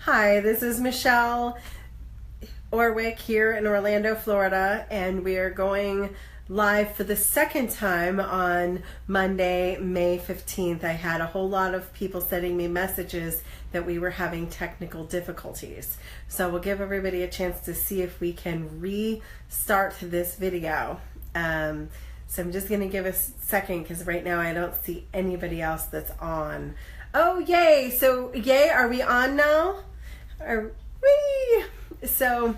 Hi, this is Michelle Orwick here in Orlando, Florida, and we are going live for the second time on Monday, May 15th. I had a whole lot of people sending me messages that we were having technical difficulties. So we'll give everybody a chance to see if we can restart this video. So I'm just going to give a second because right now I don't see anybody else that's on. Oh, yay! So, yay, are we on now? So,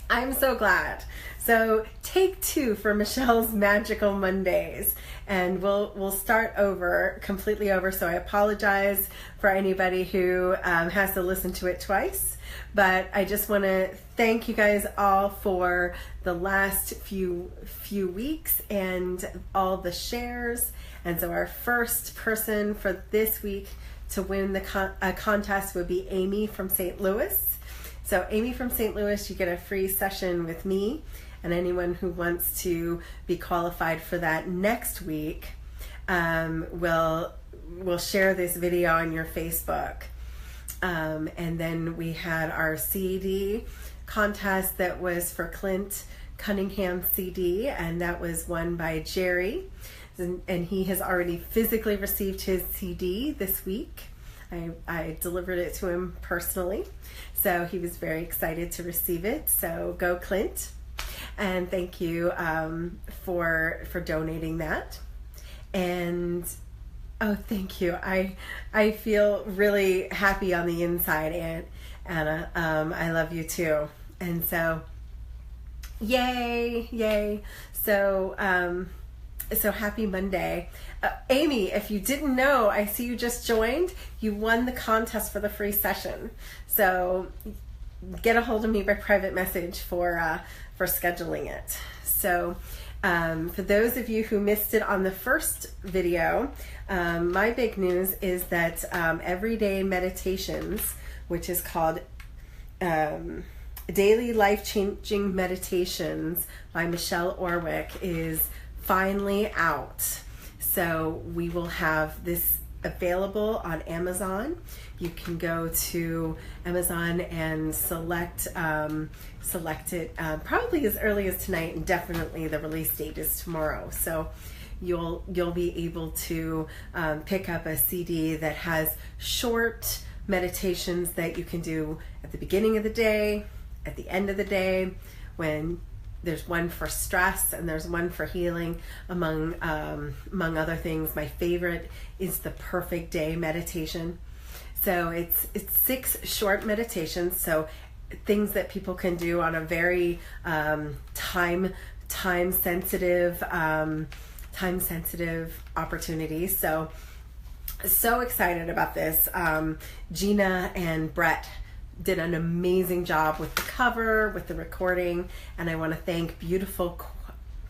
I'm so glad. So, take two for Michelle's Magical Mondays, and we'll start over, completely over. So I apologize for anybody who has to listen to it twice, but I just want to thank you guys all for the last few weeks and all the shares. And so our first person for this week to win the contest would be Amy from St. Louis. So Amy from St. Louis, you get a free session with me, and anyone who wants to be qualified for that next week will share this video on your Facebook. And then we had our CD contest that was for Clint Cunningham CD, and that was won by Jerry. And he has already physically received his CD this week. I delivered it to him personally, so he was very excited to receive it. So go Clint, and thank you for donating that. And oh, thank you. I feel really happy on the inside, Aunt Anna. I love you too. And so, yay. So happy Monday. Amy, if you didn't know, I see you just joined. You won the contest for the free session. So get a hold of me by private message for scheduling it. So for those of you who missed it on the first video, my big news is that Everyday Meditations, which is called Daily Life-Changing Meditations by Michelle Orwick, is finally out. So we will have this available on Amazon. You can go to Amazon and select it probably as early as tonight, and definitely the release date is tomorrow. So you'll be able to pick up a CD that has short meditations that you can do at the beginning of the day, at the end of the day, when there's one for stress and there's one for healing, among other things. My favorite is the Perfect Day meditation. So it's 6 short meditations, so things that people can do on a very time sensitive opportunity. So excited about this. Gina and Brett did an amazing job with the cover, with the recording, and I want to thank Beautiful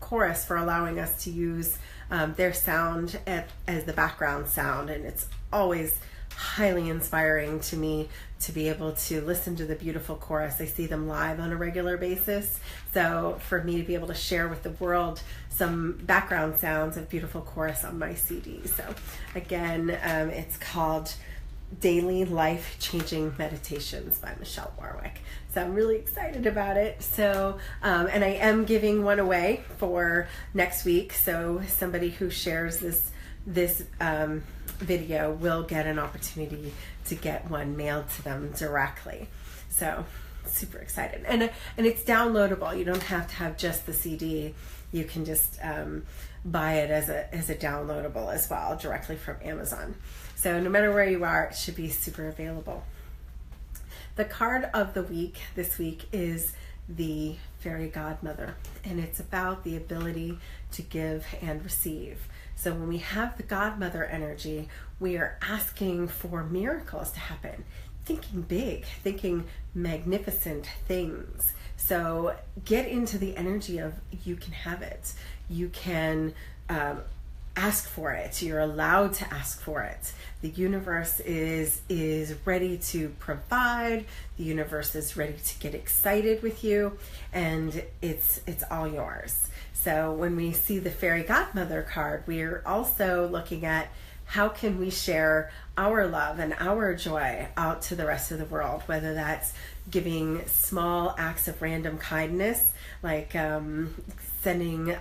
Chorus for allowing us to use their sound as the background sound. And it's always highly inspiring to me to be able to listen to the Beautiful Chorus. I see them live on a regular basis, so for me to be able to share with the world some background sounds of Beautiful Chorus on my CD. So again, it's called Daily Life-Changing Meditations by Michelle Orwick. So I'm really excited about it. So, and I am giving one away for next week. So somebody who shares this video will get an opportunity to get one mailed to them directly. So super excited. And it's downloadable. You don't have to have just the CD. You can just buy it as a downloadable as well, directly from Amazon. So no matter where you are, it should be super available. The card of the week this week is the Fairy Godmother, and it's about the ability to give and receive. So when we have the Godmother energy, we are asking for miracles to happen, thinking big, thinking magnificent things. So get into the energy of you can have it. You can ask for it. You're allowed to ask for it. The universe is ready to provide. The universe is ready to get excited with you, and it's all yours. So when we see the Fairy Godmother card, we're also looking at how can we share our love and our joy out to the rest of the world, whether that's giving small acts of random kindness, like sending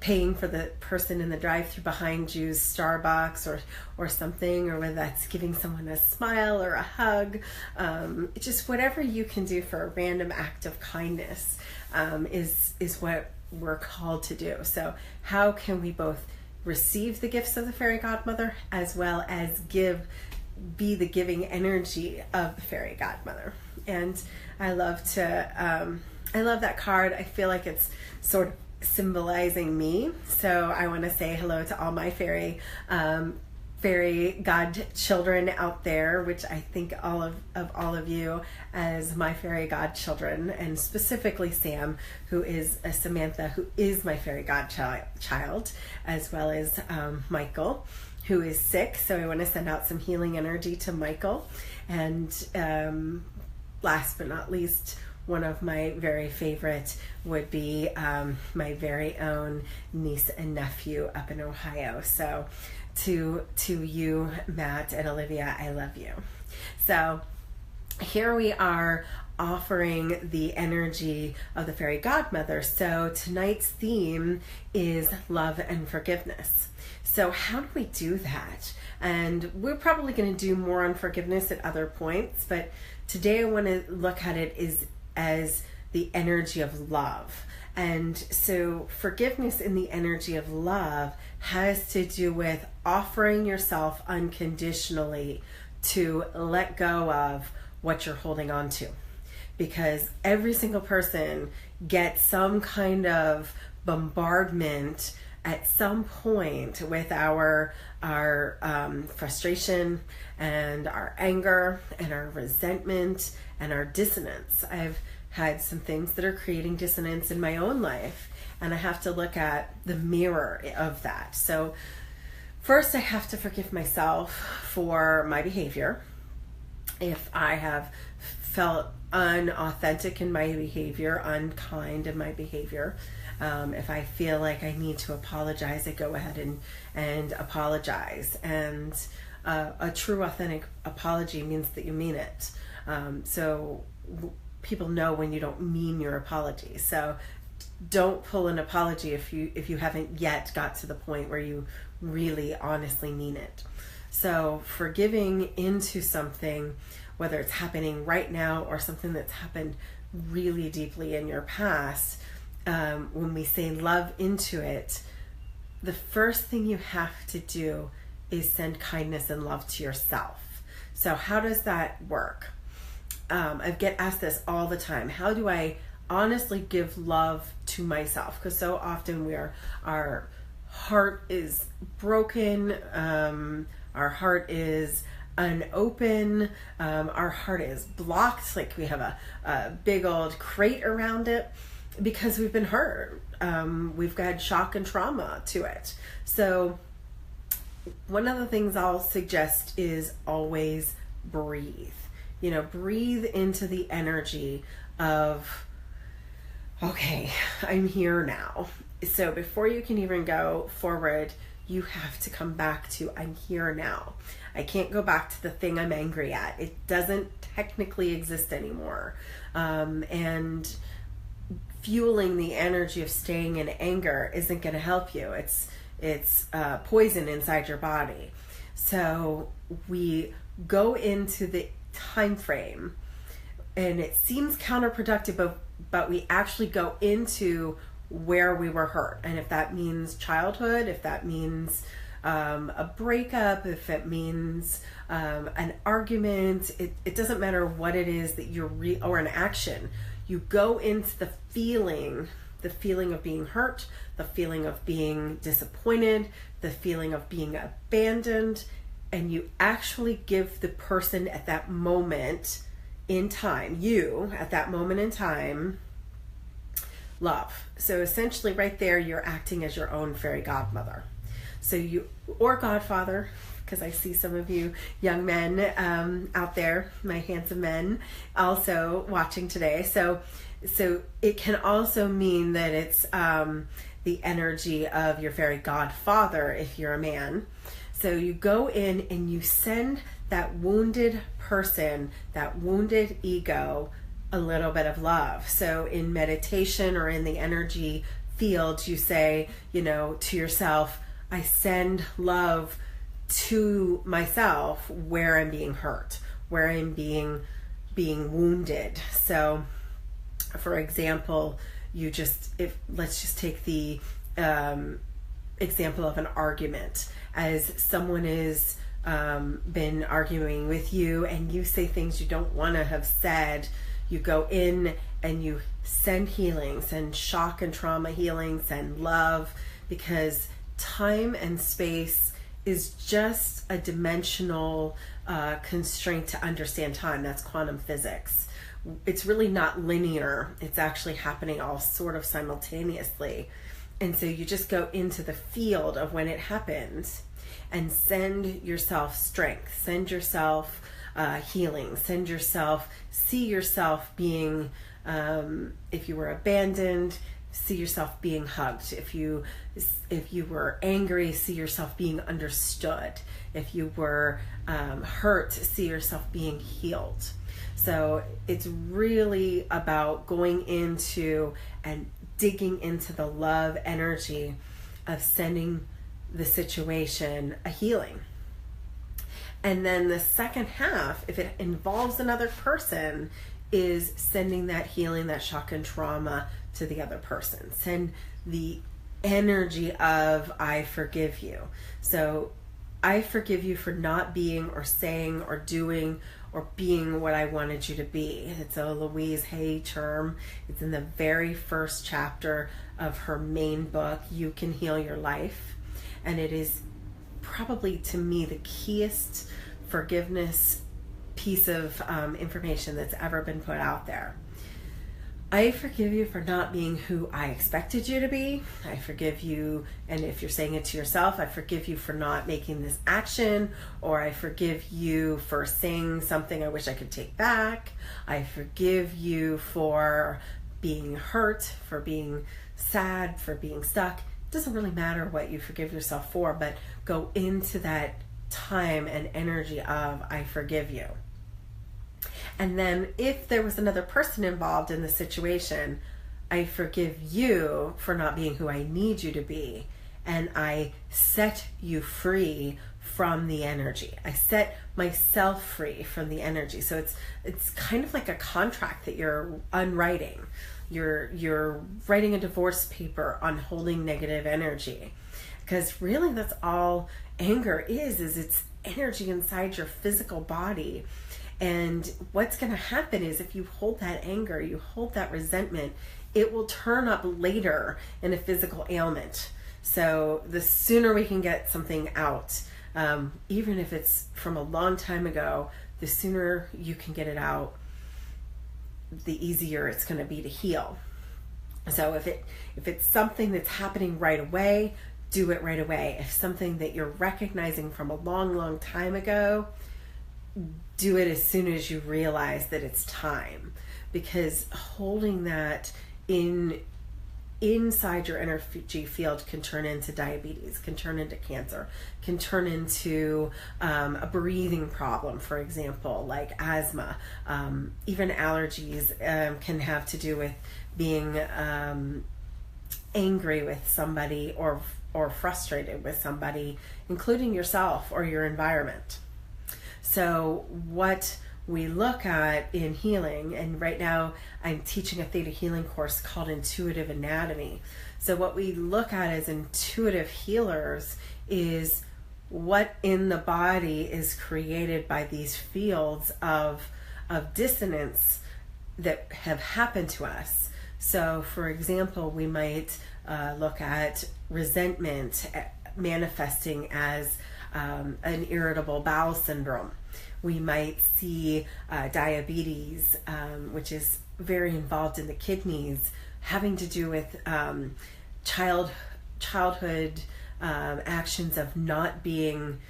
paying for the person in the drive-thru behind you's Starbucks or something, or whether that's giving someone a smile or a hug, just whatever you can do for a random act of kindness is what we're called to do. So how can we both receive the gifts of the fairy godmother as well as be the giving energy of the fairy godmother? And I love that card. I feel like it's sort of symbolizing me. So I want to say hello to all my fairy godchildren out there, which I think all of you as my fairy godchildren, and specifically Sam, who is Samantha, who is my fairy godchild, as well as Michael, who is sick. So I want to send out some healing energy to Michael. And last but not least, one of my very favorite would be my very own niece and nephew up in Ohio. So to you, Matt and Olivia, I love you. So here we are offering the energy of the fairy godmother. So tonight's theme is love and forgiveness. So how do we do that? And we're probably going to do more on forgiveness at other points, but today I want to look at it as the energy of love. And so forgiveness in the energy of love has to do with offering yourself unconditionally to let go of what you're holding on to. Because every single person gets some kind of bombardment at some point with our frustration and our anger and our resentment and our dissonance. I've had some things that are creating dissonance in my own life, and I have to look at the mirror of that. So first I have to forgive myself for my behavior. If I have felt unauthentic in my behavior, unkind in my behavior, if I feel like I need to apologize, I go ahead and apologize. And a true authentic apology means that you mean it. So people know when you don't mean your apology. So don't pull an apology if you haven't yet got to the point where you really honestly mean it. So forgiving into something, whether it's happening right now or something that's happened really deeply in your past, when we say love into it, the first thing you have to do is send kindness and love to yourself. So how does that work? I get asked this all the time. How do I honestly give love to myself? Because so often our heart is broken, our heart is unopen, our heart is blocked, like we have a big old crate around it because we've been hurt. We've got shock and trauma to it. So one of the things I'll suggest is always breathe. Breathe into the energy of, okay, I'm here now. So before you can even go forward, you have to come back to, I'm here now. I can't go back to the thing I'm angry at. It doesn't technically exist anymore. And fueling the energy of staying in anger isn't going to help you. It's poison inside your body. So we go into the time frame, and it seems counterproductive, but we actually go into where we were hurt. And if that means childhood, if that means a breakup, if it means an argument, it doesn't matter what it is that or an action. You go into the feeling of being hurt, the feeling of being disappointed, the feeling of being abandoned, and you actually give the person at that moment in time, at that moment in time, love. So essentially right there, you're acting as your own fairy godmother. Or godfather, because I see some of you young men out there, my handsome men, also watching today. So it can also mean that it's the energy of your fairy godfather if you're a man. So you go in and you send that wounded person, that wounded ego, a little bit of love. So in meditation or in the energy field, you say, to yourself, I send love to myself where I'm being hurt, where I'm being wounded. So for example, let's just take the example of an argument. As someone is been arguing with you and you say things you don't want to have said, you go in and you send healing, send shock and trauma healing, send love, because time and space is just a dimensional constraint to understand time. That's quantum physics. It's really not linear. It's actually happening all sort of simultaneously. And so you just go into the field of when it happens and send yourself strength, send yourself healing, see yourself being, if you were abandoned, see yourself being hugged. If you were angry, see yourself being understood. If you were hurt, see yourself being healed. So it's really about going into and digging into the love energy of sending the situation a healing. And then the second half, if it involves another person, is sending that healing, that shock and trauma to the other person. Send the energy of, I forgive you. So I forgive you for not being or saying or doing or being what I wanted you to be. It's a Louise Hay term. It's in the very first chapter of her main book, You Can Heal Your Life. And it is probably, to me, the keyest forgiveness piece of information that's ever been put out there. I forgive you for not being who I expected you to be. I forgive you, and if you're saying it to yourself, I forgive you for not making this action, or I forgive you for saying something I wish I could take back. I forgive you for being hurt, for being sad, for being stuck. It doesn't really matter what you forgive yourself for, but go into that time and energy of, I forgive you. And then if there was another person involved in the situation, I forgive you for not being who I need you to be. And I set you free from the energy. I set myself free from the energy. So it's kind of like a contract that you're unwriting. You're writing a divorce paper on holding negative energy. Because really that's all anger is it's energy inside your physical body. And what's going to happen is if you hold that anger, you hold that resentment, it will turn up later in a physical ailment. So the sooner we can get something out, even if it's from a long time ago, the sooner you can get it out, the easier it's going to be to heal. So if it's something that's happening right away, do it right away. If something that you're recognizing from a long, long time ago, do it as soon as you realize that it's time, because holding that inside your energy field can turn into diabetes, can turn into cancer, can turn into a breathing problem, for example, like asthma. Even allergies can have to do with being angry with somebody or frustrated with somebody, including yourself or your environment. So what we look at in healing, and right now I'm teaching a theta healing course called Intuitive Anatomy. So what we look at as intuitive healers is what in the body is created by these fields of dissonance that have happened to us. So for example, we might look at resentment manifesting as an irritable bowel syndrome. We might see diabetes, which is very involved in the kidneys, having to do with childhood actions of not being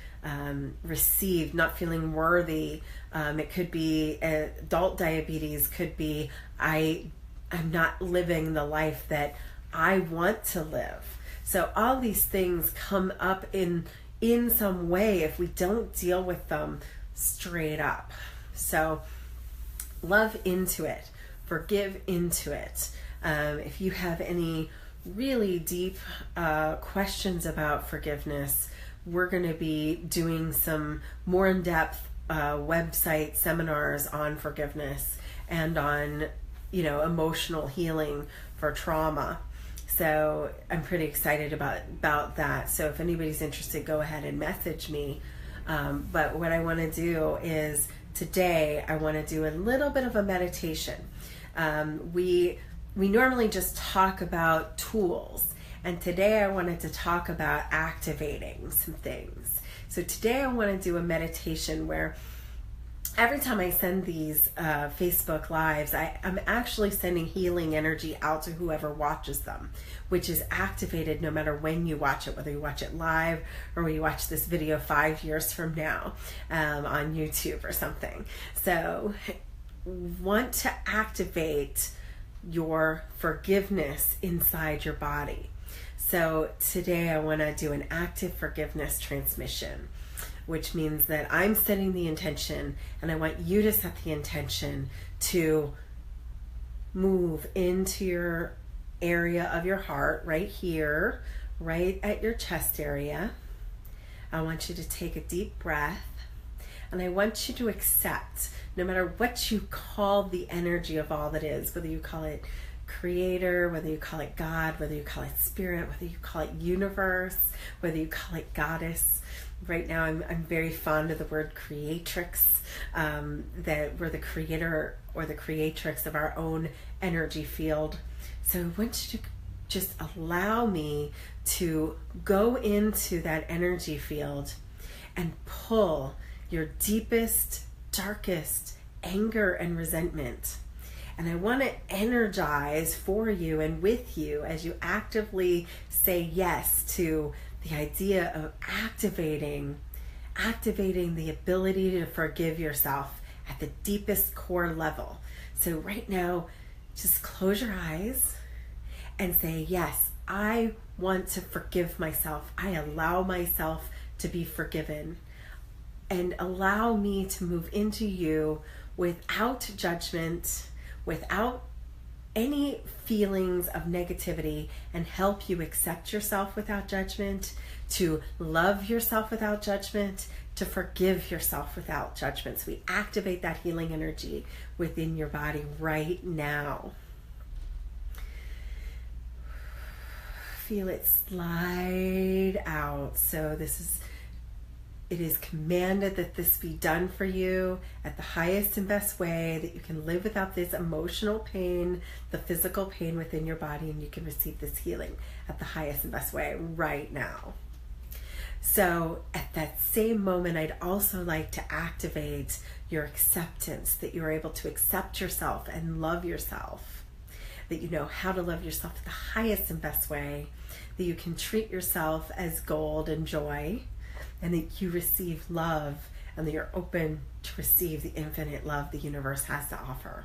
received, not feeling worthy. It could be adult diabetes, could be I'm not living the life that I want to live. So all these things come up in in some way if we don't deal with them straight up. So love into it, forgive into it. If you have any really deep questions about forgiveness, we're going to be doing some more in-depth website seminars on forgiveness and on, emotional healing for trauma. So I'm pretty excited about that. So if anybody's interested, go ahead and message me. But what I want to do is today I want to do a little bit of a meditation. We normally just talk about tools, and today I wanted to talk about activating some things. So today I want to do a meditation where every time I send these Facebook Lives, I'm actually sending healing energy out to whoever watches them, which is activated no matter when you watch it, whether you watch it live or when you watch this video 5 years from now on YouTube or something. So want to activate your forgiveness inside your body. So today I want to do an active forgiveness transmission, which means that I'm setting the intention, and I want you to set the intention to move into your area of your heart, right here, right at your chest area. I want you to take a deep breath, and I want you to accept, no matter what you call the energy of all that is, whether you call it creator, whether you call it God, whether you call it spirit, whether you call it universe, whether you call it goddess. Right now I'm very fond of the word creatrix, that we're the creator or the creatrix of our own energy field. So I want you to just allow me to go into that energy field and pull your deepest, darkest anger and resentment. And I want to energize for you and with you as you actively say yes to the idea of activating the ability to forgive yourself at the deepest core level. So right now, just close your eyes and say, yes, I want to forgive myself. I allow myself to be forgiven. And allow me to move into you without judgment, without any feelings of negativity, and help you accept yourself without judgment, to love yourself without judgment, to forgive yourself without judgment. So we activate that healing energy within your body right now. Feel it slide out. So it is commanded that this be done for you at the highest and best way, that you can live without this emotional pain, the physical pain within your body, and you can receive this healing at the highest and best way right now. So at that same moment, I'd also like to activate your acceptance, that you're able to accept yourself and love yourself, that you know how to love yourself at the highest and best way, that you can treat yourself as gold and joy, and that you receive love, and that you're open to receive the infinite love the universe has to offer.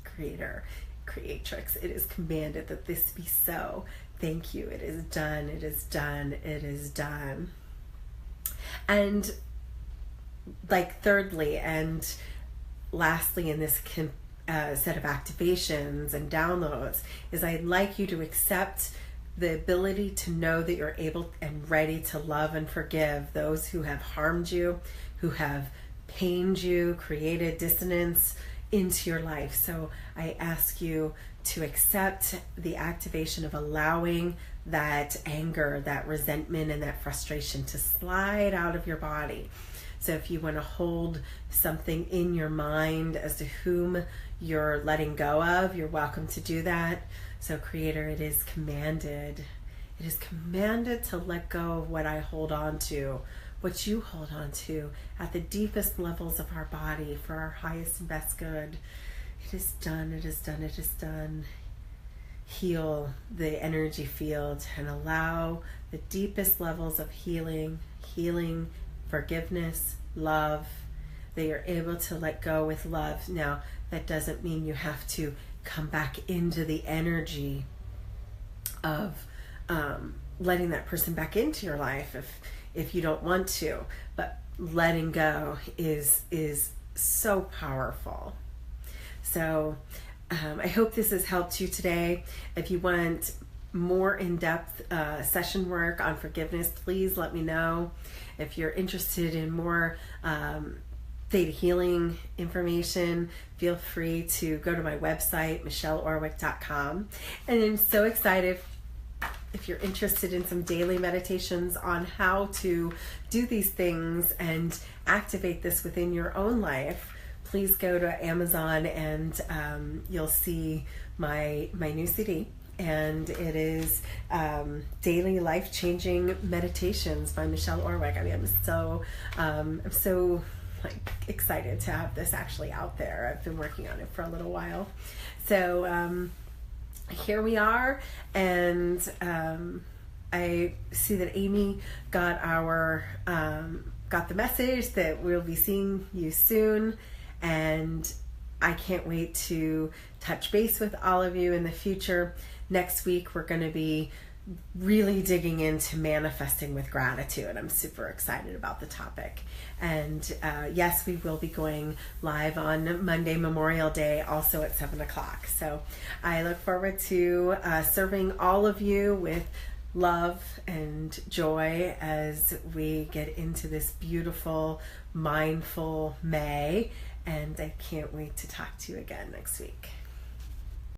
Creator, creatrix, it is commanded that this be so. Thank you. It is done. It is done. It is done. And thirdly and lastly in this set of activations and downloads is I'd like you to accept the ability to know that you're able and ready to love and forgive those who have harmed you, who have pained you, created dissonance into your life. So I ask you to accept the activation of allowing that anger, that resentment, and that frustration to slide out of your body. So if you want to hold something in your mind as to whom you're letting go of, you're welcome to do that. So Creator, it is commanded. It is commanded to let go of what I hold on to, what you hold on to at the deepest levels of our body for our highest and best good. It is done, it is done, it is done. Heal the energy field and allow the deepest levels of healing, forgiveness, love, that you're able to let go with love. Now, that doesn't mean you have to come back into the energy of letting that person back into your life. if you don't want to. But letting go is so powerful. So I hope this has helped you today. If you want more in-depth session work on forgiveness, please let me know. If you're interested in more theta healing information, feel free to go to my website, michelleorwick.com. And I'm so excited if you're interested in some daily meditations on how to do these things and activate this within your own life. Please go to Amazon and you'll see my new CD. And it is Daily Life-Changing Meditations by Michelle Orwick. I mean, I'm so excited to have this actually out there. I've been working on it for a little while. So here we are, and I see that Amy got the message that we'll be seeing you soon, and I can't wait to touch base with all of you in the future. Next week, we're going to be really digging into manifesting with gratitude. I'm super excited about the topic. And yes, we will be going live on Monday, Memorial Day, also at 7 o'clock. So I look forward to serving all of you with love and joy as we get into this beautiful, mindful May. And I can't wait to talk to you again next week.